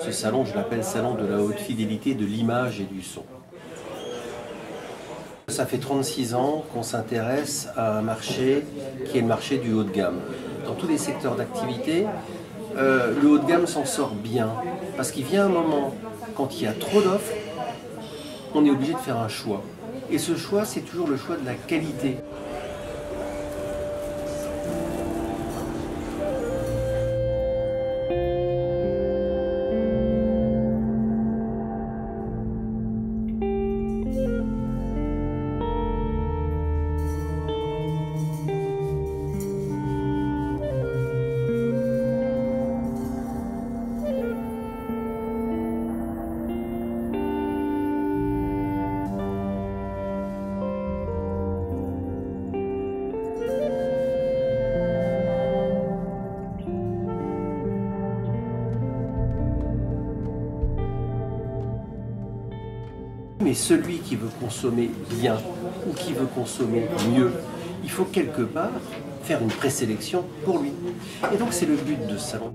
Ce salon, je l'appelle salon de la haute fidélité de l'image et du son. Ça fait 36 ans qu'on s'intéresse à un marché qui est le marché du haut de gamme. Dans tous les secteurs d'activité, le haut de gamme s'en sort bien. Parce qu'il vient un moment, quand il y a trop d'offres, on est obligé de faire un choix. Et ce choix, c'est toujours le choix de la qualité. Mais celui qui veut consommer bien ou qui veut consommer mieux, il faut quelque part faire une présélection pour lui. Et donc c'est le but de ce salon.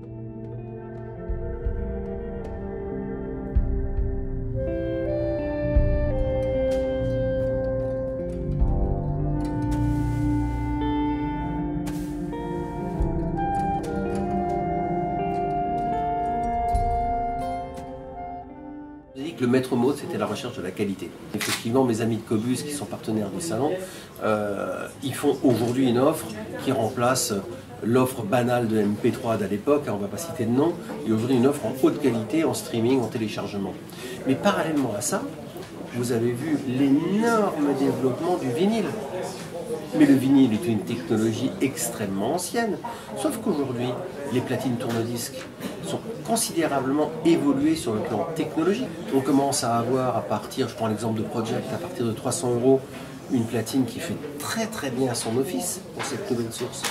Le maître mot, c'était la recherche de la qualité. Effectivement, mes amis de Qobuz, qui sont partenaires du salon, ils font aujourd'hui une offre qui remplace l'offre banale de MP3 d'à l'époque, on ne va pas citer de nom, et aujourd'hui une offre en haute qualité, en streaming, en téléchargement. Mais parallèlement à ça, vous avez vu l'énorme développement du vinyle. Mais le vinyle est une technologie extrêmement ancienne, sauf qu'aujourd'hui, les platines tourne-disques sont considérablement évoluées sur le plan technologique. On commence à avoir, à partir, je prends l'exemple de Project, à partir de 300 €, une platine qui fait très bien son office pour cette nouvelle source.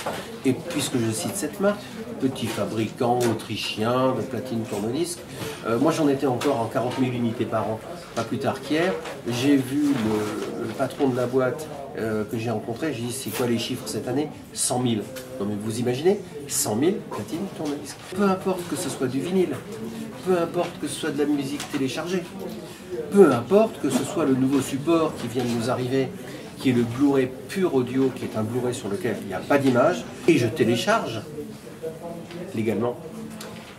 Et puisque je cite cette marque, petit fabricant autrichien de platines tourne-disques, moi j'en étais encore en 40 000 unités par an, pas plus tard qu'hier. J'ai vu le patron de la boîte que j'ai rencontré, j'ai dit c'est quoi les chiffres cette année? 100 000. Non mais vous imaginez, 100 000 platines tourne-disques. Peu importe que ce soit du vinyle, peu importe que ce soit de la musique téléchargée, peu importe que ce soit le nouveau support qui vient de nous arriver, qui est le Blu-ray pur audio, qui est un Blu-ray sur lequel il n'y a pas d'image, et je télécharge légalement.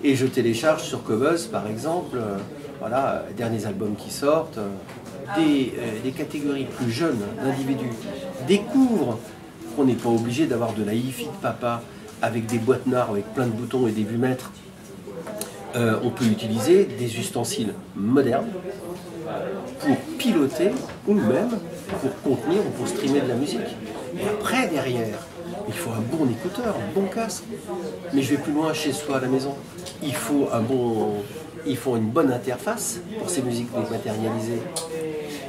Et je télécharge sur Qobuz par exemple, voilà, derniers albums qui sortent, des catégories plus jeunes d'individus découvrent qu'on n'est pas obligé d'avoir de la hi-fi de papa avec des boîtes noires avec plein de boutons et des vumètres. On peut utiliser des ustensiles modernes pour piloter ou même pour contenir ou pour streamer de la musique. Et après, derrière, il faut un bon écouteur, un bon casque. Mais je vais plus loin, chez soi à la maison. Il faut une bonne interface pour ces musiques dématérialisées.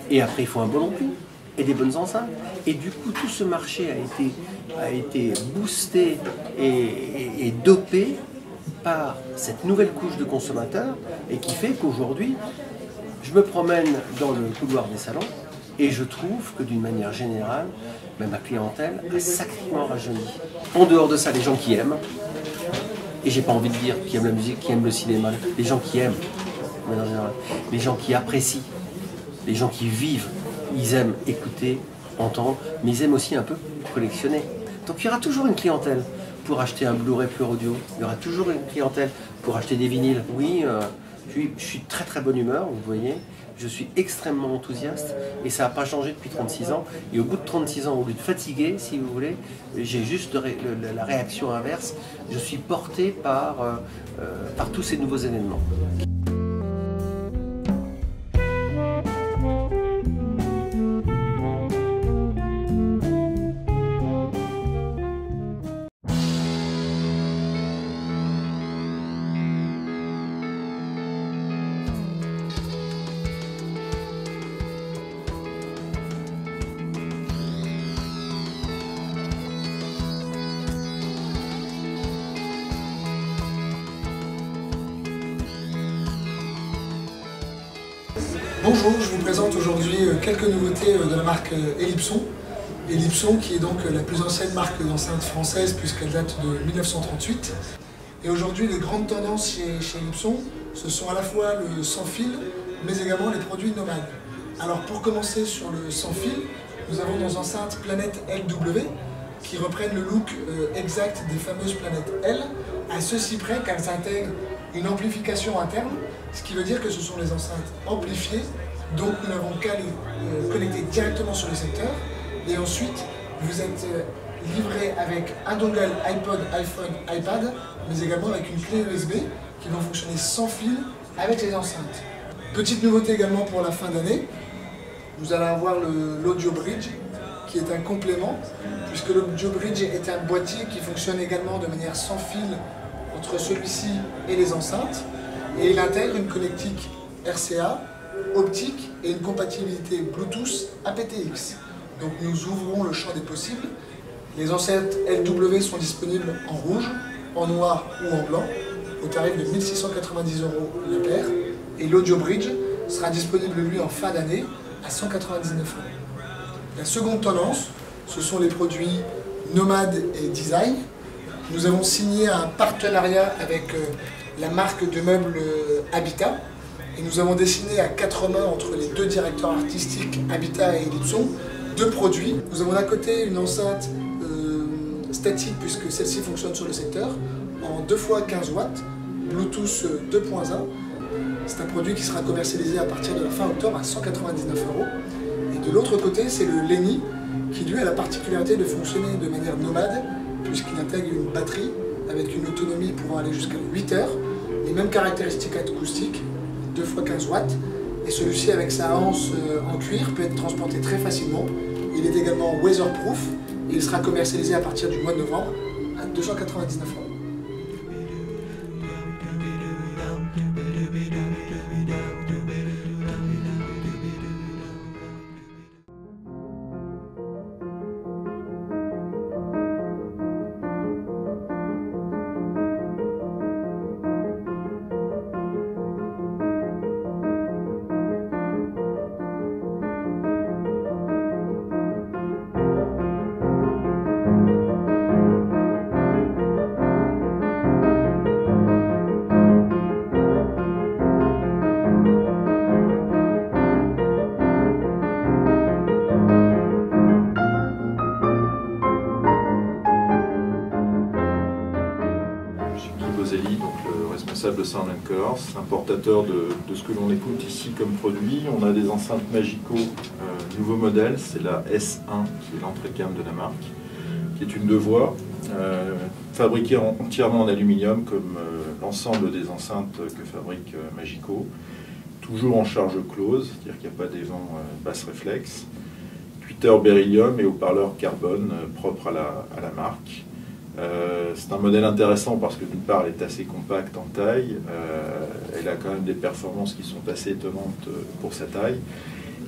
Et après, il faut un bon ampli et des bonnes enceintes. Et du coup, tout ce marché a été boosté et dopé par cette nouvelle couche de consommateurs et qui fait qu'aujourd'hui, je me promène dans le couloir des salons et je trouve que d'une manière générale, ma clientèle a sacrément rajeuni. En dehors de ça, les gens qui aiment, et j'ai pas envie de dire qui aiment la musique, qui aiment le cinéma, les gens qui aiment, les gens qui apprécient, les gens qui vivent, ils aiment écouter, entendre, mais ils aiment aussi un peu collectionner. Donc il y aura toujours une clientèle pour acheter un Blu-ray pur audio, il y aura toujours une clientèle pour acheter des vinyles. Oui, je suis très bonne humeur, vous voyez, je suis extrêmement enthousiaste et ça n'a pas changé depuis 36 ans. Et au bout de 36 ans, au lieu de fatiguer, si vous voulez, j'ai juste la réaction inverse. Je suis porté par tous ces nouveaux événements. Bonjour, je vous présente aujourd'hui quelques nouveautés de la marque Ellipson. Ellipson qui est donc la plus ancienne marque d'enceinte française puisqu'elle date de 1938. Et aujourd'hui, les grandes tendances chez Ellipson, Ce sont à la fois le sans fil, mais également les produits nomades. Alors pour commencer sur le sans fil, nous avons nos enceintes Planète LW qui reprennent le look exact des fameuses planètes L, à ceci près qu'elles intègrent une amplification interne, ce qui veut dire que ce sont les enceintes amplifiées, donc nous n'avons qu'à les connecter directement sur le secteur, et ensuite vous êtes livré avec un dongle iPod, iPhone, iPad, mais également avec une clé USB qui vont fonctionner sans fil avec les enceintes. Petite nouveauté également pour la fin d'année, vous allez avoir l'Audio Bridge qui est un complément, puisque l'Audio Bridge est un boîtier qui fonctionne également de manière sans fil entre celui-ci et les enceintes, et il intègre une connectique RCA, optique et une compatibilité Bluetooth aptX. Donc nous ouvrons le champ des possibles. Les enceintes LW sont disponibles en rouge, en noir ou en blanc, au tarif de 1 690 € la paire, et l'Audio Bridge sera disponible lui en fin d'année à 199 €. La seconde tendance, ce sont les produits nomades et design. Nous avons signé un partenariat avec la marque de meubles Habitat et nous avons dessiné à 4 mains entre les deux directeurs artistiques Habitat et Ellipson 2 produits. Nous avons d'un côté une enceinte statique puisque celle-ci fonctionne sur le secteur en 2 x 15 watts, Bluetooth 2.1. C'est un produit qui sera commercialisé à partir de la fin octobre à 199 €. Et de l'autre côté, c'est le Lenny qui lui a la particularité de fonctionner de manière nomade puisqu'il intègre une batterie avec une autonomie pouvant aller jusqu'à 8 heures, les mêmes caractéristiques acoustiques, 2 x 15 watts, et celui-ci avec sa anse en cuir peut être transporté très facilement. Il est également weatherproof et il sera commercialisé à partir du mois de novembre à 299 €. Donc le responsable de Sound & Colors, importateur de ce que l'on écoute ici comme produit. On a des enceintes Magico, nouveau modèle, c'est la S1 qui est l'entrée de gamme de la marque, qui est une 2 voix, fabriquée entièrement en aluminium comme l'ensemble des enceintes que fabrique Magico, toujours en charge close, c'est-à-dire qu'il n'y a pas d'évent basse réflexe, tweeter beryllium et haut-parleur carbone propre à la marque. C'est un modèle intéressant parce que d'une part elle est assez compacte en taille, elle a quand même des performances qui sont assez étonnantes pour sa taille,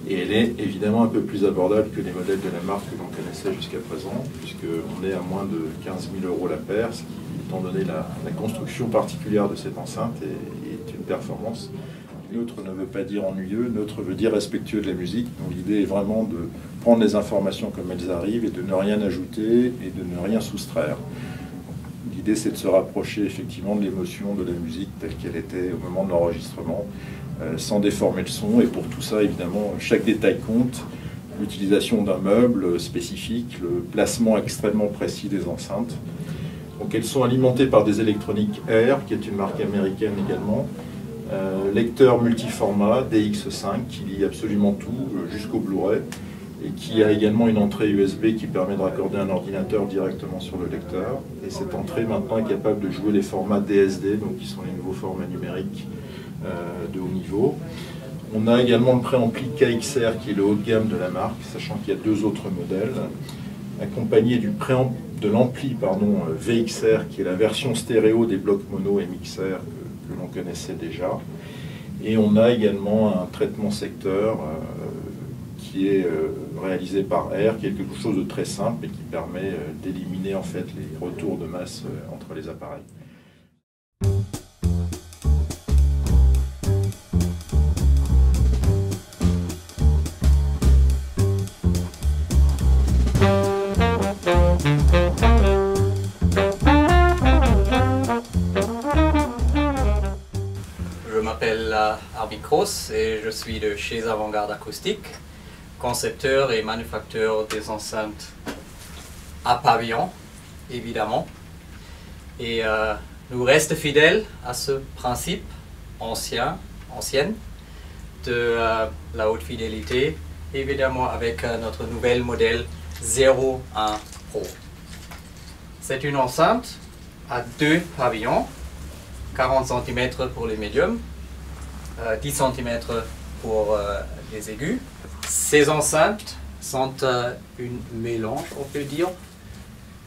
et elle est évidemment un peu plus abordable que les modèles de la marque que l'on connaissait jusqu'à présent, puisqu'on est à moins de 15 000 € la paire, ce qui, étant donné la construction particulière de cette enceinte, est une performance. Neutre ne veut pas dire ennuyeux, neutre veut dire respectueux de la musique. Donc l'idée est vraiment de prendre les informations comme elles arrivent et de ne rien ajouter et de ne rien soustraire. L'idée c'est de se rapprocher effectivement de l'émotion de la musique telle qu'elle était au moment de l'enregistrement, sans déformer le son. Et pour tout ça, évidemment, chaque détail compte. L'utilisation d'un meuble spécifique, le placement extrêmement précis des enceintes. Donc elles sont alimentées par des électroniques Air, qui est une marque américaine également. Lecteur multiformat DX5 qui lit absolument tout jusqu'au Blu-ray et qui a également une entrée USB qui permet de raccorder un ordinateur directement sur le lecteur, et cette entrée maintenant est capable de jouer les formats DSD, donc qui sont les nouveaux formats numériques de haut niveau. On a également le préampli KXR qui est le haut de gamme de la marque, sachant qu'il y a 2 autres modèles, accompagné de l'ampli VXR qui est la version stéréo des blocs mono et mixer que l'on connaissait déjà. Et on a également un traitement secteur qui est réalisé par Air, qui est quelque chose de très simple et qui permet d'éliminer en fait les retours de masse entre les appareils. Je Armin Kroos et je suis de chez Avant-Garde Acoustique, concepteur et manufacteur des enceintes à pavillon, évidemment. Et nous restons fidèles à ce principe ancienne de la haute fidélité, évidemment avec notre nouvel modèle 01 Pro. C'est une enceinte à 2 pavillons, 40 cm pour les médiums, 10 cm pour les aigus. Ces enceintes sont un mélange, on peut dire,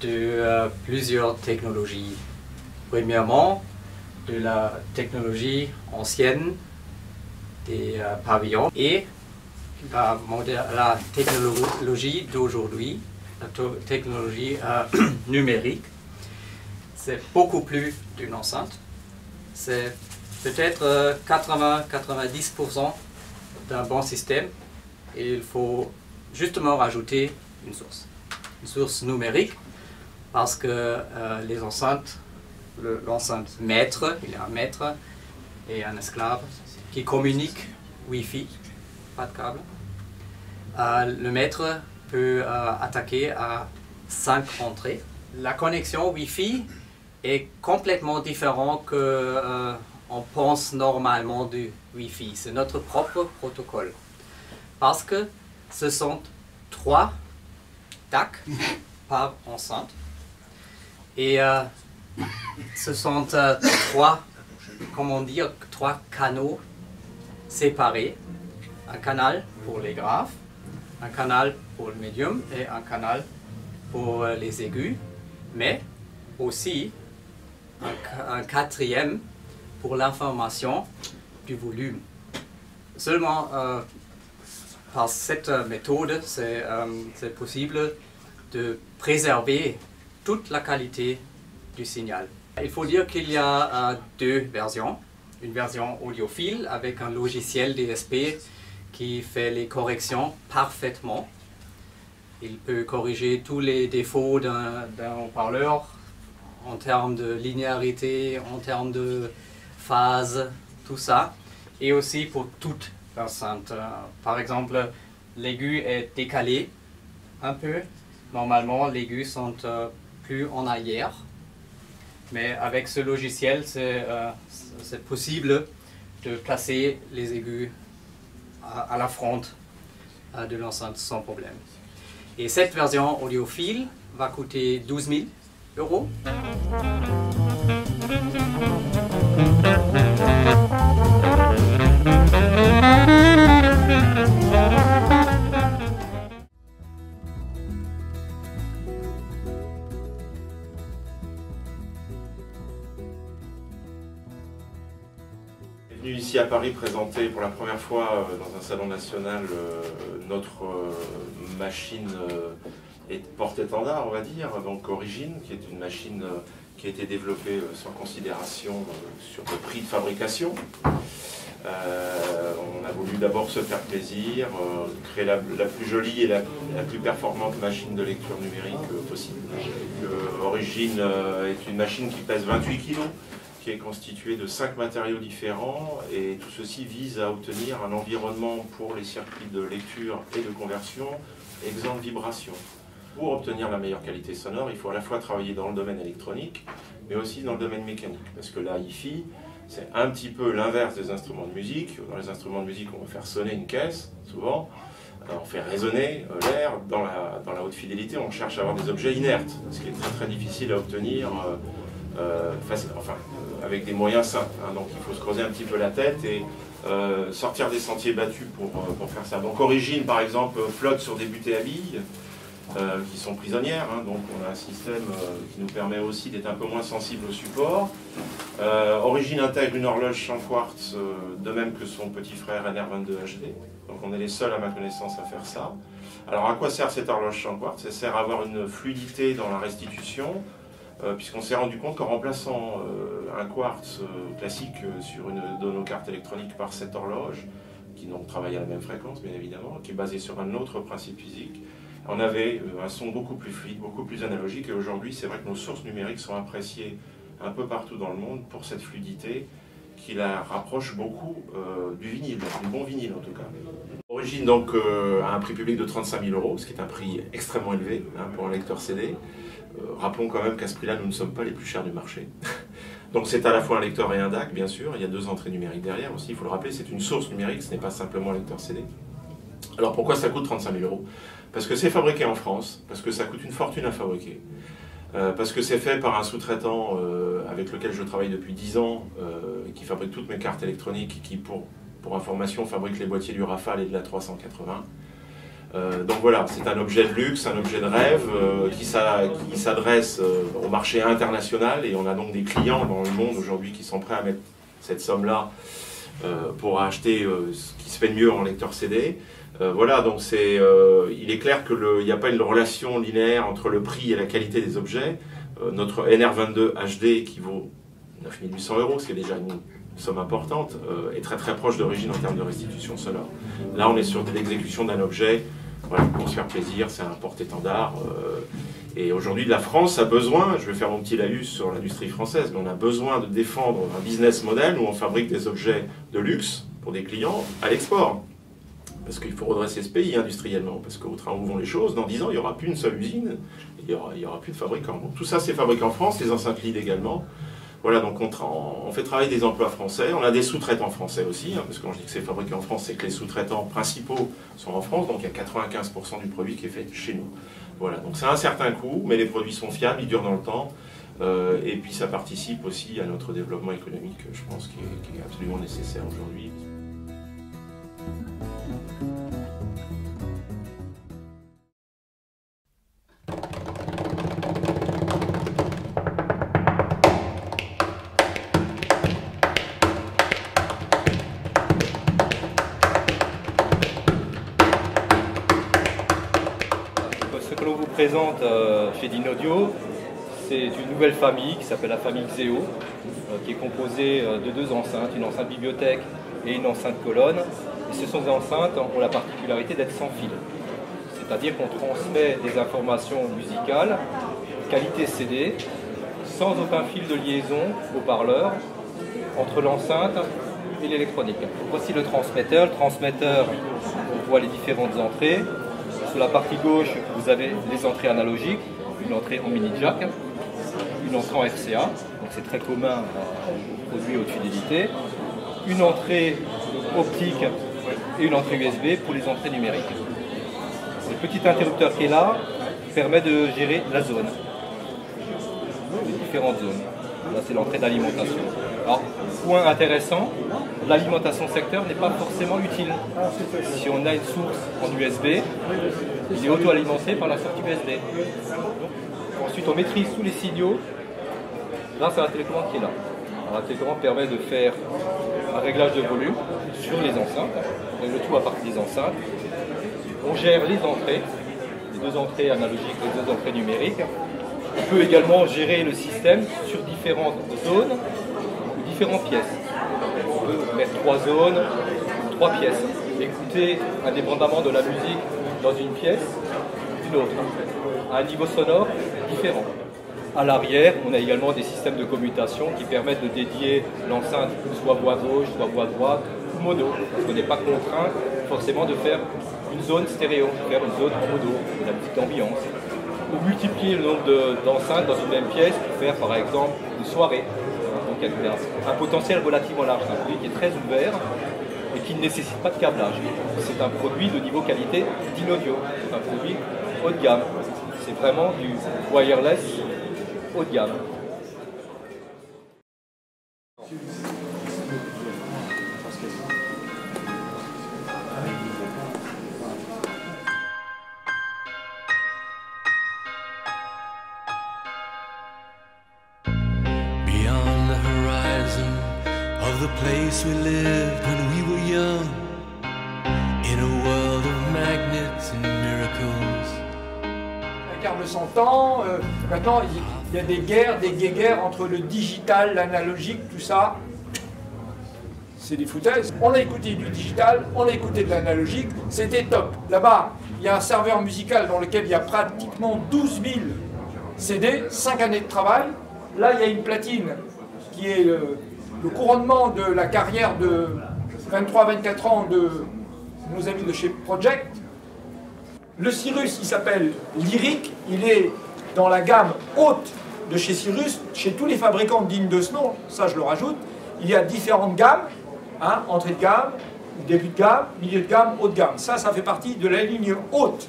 de plusieurs technologies. Premièrement, de la technologie ancienne des pavillons et la technologie d'aujourd'hui, la technologie numérique. C'est beaucoup plus d'une enceinte. C'est peut-être 80-90% d'un bon système et il faut justement rajouter une source numérique parce que les enceintes, l'enceinte maître, il y a un maître et un esclave qui communiquent Wi-Fi, pas de câble. Le maître peut attaquer à 5 entrées. La connexion Wi-Fi est complètement différente que on pense normalement du Wi-Fi. C'est notre propre protocole. Parce que ce sont 3 DAC par enceinte. Et ce sont 3 canaux séparés. Un canal pour les graves, un canal pour le médium et un canal pour les aigus, mais aussi un 4e pour l'information du volume. Seulement par cette méthode, c'est possible de préserver toute la qualité du signal. Il faut dire qu'il y a 2 versions. Une version audiophile avec un logiciel DSP qui fait les corrections parfaitement. Il peut corriger tous les défauts d'un haut-parleur en termes de linéarité, en termes de phase, tout ça. Et aussi pour toute l'enceinte. Par exemple, l'aigu est décalé un peu. Normalement, les aigus sont plus en arrière. Mais avec ce logiciel, c'est possible de placer les aigus à la fronte de l'enceinte sans problème. Et cette version audiophile va coûter 12 000 €. Venu ici à Paris présenter pour la première fois dans un salon national notre machine porte-étendard, on va dire, donc Origine, qui est une machine qui a été développée sans considération sur le prix de fabrication. On a voulu d'abord se faire plaisir, créer la plus jolie et la plus performante machine de lecture numérique possible. Origine est une machine qui pèse 28 kg, qui est constitué de 5 matériaux différents et tout ceci vise à obtenir un environnement pour les circuits de lecture et de conversion exempt de vibrations. Pour obtenir la meilleure qualité sonore, il faut à la fois travailler dans le domaine électronique mais aussi dans le domaine mécanique parce que la hi-fi c'est un petit peu l'inverse des instruments de musique. Dans les instruments de musique on va faire sonner une caisse souvent, on fait résonner l'air. Dans la haute fidélité on cherche à avoir des objets inertes, ce qui est très difficile à obtenir avec des moyens simples, hein. Donc il faut se creuser un petit peu la tête et sortir des sentiers battus pour faire ça. Donc Origine par exemple flotte sur des butées à billes qui sont prisonnières, hein. Donc on a un système qui nous permet aussi d'être un peu moins sensible au support. Origine intègre une horloge sans quartz, de même que son petit frère NR22 HD. Donc on est les seuls à ma connaissance à faire ça. Alors à quoi sert cette horloge sans quartz? Elle sert à avoir une fluidité dans la restitution, puisqu'on s'est rendu compte qu'en remplaçant un quartz classique sur une de nos cartes électroniques par cette horloge, qui donc travaille à la même fréquence bien évidemment, qui est basée sur un autre principe physique, on avait un son beaucoup plus fluide, beaucoup plus analogique, et aujourd'hui c'est vrai que nos sources numériques sont appréciées un peu partout dans le monde pour cette fluidité qui la rapproche beaucoup du vinyle, du bon vinyle en tout cas. Origine donc à un prix public de 35 000 €, ce qui est un prix extrêmement élevé hein, pour un lecteur CD. Rappelons quand même qu'à ce prix-là, nous ne sommes pas les plus chers du marché. Donc c'est à la fois un lecteur et un DAC, bien sûr. Il y a 2 entrées numériques derrière aussi, il faut le rappeler. C'est une source numérique, ce n'est pas simplement un lecteur CD. Alors pourquoi ça coûte 35 000 €? Parce que c'est fabriqué en France, parce que ça coûte une fortune à fabriquer. Parce que c'est fait par un sous-traitant avec lequel je travaille depuis 10 ans, qui fabrique toutes mes cartes électroniques, et qui, pour information, fabrique les boîtiers du Rafale et de la 380. Donc voilà, c'est un objet de luxe, un objet de rêve qui s'adresse au marché international, et on a donc des clients dans le monde aujourd'hui qui sont prêts à mettre cette somme-là pour acheter ce qui se fait de mieux en lecteur CD. Voilà, donc il est clair qu'il n'y a pas une relation linéaire entre le prix et la qualité des objets. Notre NR22 HD qui vaut 9 800 €, ce qui est déjà une somme importante, est très très proche d'origine en termes de restitution sonore. Là, on est sur l'exécution d'un objet voilà, pour se faire plaisir, c'est un porte-étendard. Et aujourd'hui, la France a besoin, je vais faire mon petit laïus sur l'industrie française, mais on a besoin de défendre un business model où on fabrique des objets de luxe pour des clients à l'export. Parce qu'il faut redresser ce pays industriellement, parce qu'au train où vont les choses, dans 10 ans, il n'y aura plus une seule usine, il n'y aura plus de fabricants. Donc, tout ça, c'est fabriqué en France, les enceintes LEED également. Voilà, donc on fait travailler des emplois français, on a des sous-traitants français aussi, hein, parce que quand je dis que c'est fabriqué en France, c'est que les sous-traitants principaux sont en France, donc il y a 95% du produit qui est fait chez nous. Voilà, donc c'est un certain coût, mais les produits sont fiables, ils durent dans le temps, et puis ça participe aussi à notre développement économique, je pense, qui est absolument nécessaire aujourd'hui. Ce que l'on vous présente chez Dynaudio, c'est une nouvelle famille qui s'appelle la famille Xeo, qui est composée de 2 enceintes, une enceinte bibliothèque et une enceinte colonne. Et ces enceintes ont la particularité d'être sans fil. C'est-à-dire qu'on transmet des informations musicales, qualité CD, sans aucun fil de liaison au parleur entre l'enceinte et l'électronique. Voici le transmetteur. Le transmetteur, on voit les différentes entrées. Sur la partie gauche, vous avez les entrées analogiques, une entrée en mini jack, une entrée en RCA, donc c'est très commun aux produits haute fidélité, une entrée optique et une entrée USB pour les entrées numériques. Le petit interrupteur qui est là permet de gérer la zone, les différentes zones. Là, c'est l'entrée d'alimentation. Alors, point intéressant, l'alimentation secteur n'est pas forcément utile. Si on a une source en USB, il est auto-alimenté par la sortie USB. Ensuite, on maîtrise tous les signaux grâce à la télécommande qui est là. Alors, la télécommande permet de faire un réglage de volume sur les enceintes, le tout à partir des enceintes. On gère les entrées, les 2 entrées analogiques et les 2 entrées numériques. On peut également gérer le système sur différentes zones ou différentes pièces. On peut mettre 3 zones, 3 pièces. Écouter indépendamment de la musique dans une pièce ou d'une autre, à un niveau sonore différent. À l'arrière, on a également des systèmes de commutation qui permettent de dédier l'enceinte soit voix gauche, soit voix droite ou mono. Parce qu'on n'est pas contraint forcément de faire une zone stéréo, faire une zone en mono, de la petite ambiance. Ou multiplier le nombre d'enceintes dans une même pièce pour faire par exemple une soirée. Donc il y a un potentiel relativement large, c'est un produit qui est très ouvert et qui ne nécessite pas de câblage. C'est un produit de niveau qualité Dynaudio, c'est un produit haut de gamme. C'est vraiment du wireless haut de gamme. The place we lived when we were young, in a world of magnets and miracles. Incarne son temps, maintenant il y a des guerres entre le digital, l'analogique, tout ça. C'est des foutaises. On a écouté du digital, on a écouté de l'analogique, c'était top. Là-bas, il y a un serveur musical dans lequel il y a pratiquement 12 000 CD, 5 années de travail. Là, il y a une platine qui est le couronnement de la carrière de 23-24 ans de nos amis de chez Project. Le Cirrus, il s'appelle Lyric, il est dans la gamme haute de chez Cirrus, chez tous les fabricants dignes de ce nom, ça je le rajoute. Il y a différentes gammes, hein, entrée de gamme, début de gamme, milieu de gamme, haut de gamme. Ça fait partie de la ligne haute.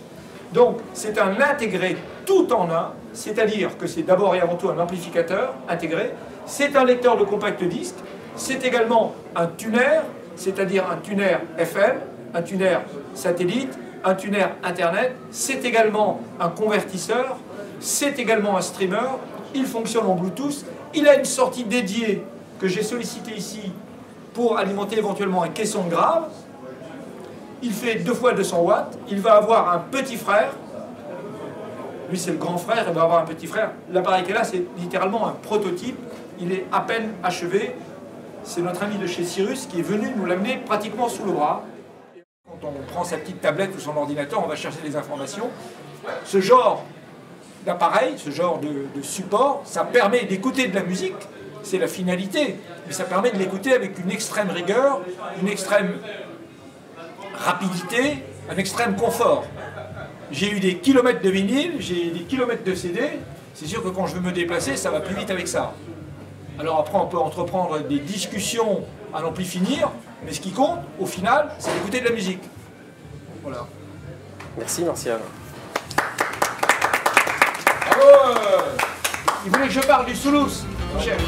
Donc c'est un intégré tout en un, c'est-à-dire que c'est d'abord et avant tout un amplificateur intégré, c'est un lecteur de compact disque, c'est également un tuner, c'est-à-dire un tuner FM, un tuner satellite, un tuner internet, c'est également un convertisseur, c'est également un streamer, il fonctionne en Bluetooth, il a une sortie dédiée que j'ai sollicitée ici pour alimenter éventuellement un caisson de grave. Il fait 2 fois 200 watts, il va avoir un petit frère, lui c'est le grand frère, il va avoir un petit frère. L'appareil qui est là, c'est littéralement un prototype, il est à peine achevé. C'est notre ami de chez Cirrus qui est venu nous l'amener pratiquement sous le bras. Quand on prend sa petite tablette ou son ordinateur, on va chercher des informations. Ce genre d'appareil, ce genre de support, ça permet d'écouter de la musique, c'est la finalité, mais ça permet de l'écouter avec une extrême rigueur, une extrême rapidité, un extrême confort. J'ai eu des kilomètres de vinyle, j'ai des kilomètres de CD, c'est sûr que quand je veux me déplacer, ça va plus vite avec ça. Alors après, on peut entreprendre des discussions à n'en plus finir, mais ce qui compte, au final, c'est d'écouter de la musique. Voilà. Merci Martial. Bravo. Il voulait que je parle du Soulouz, mon chef.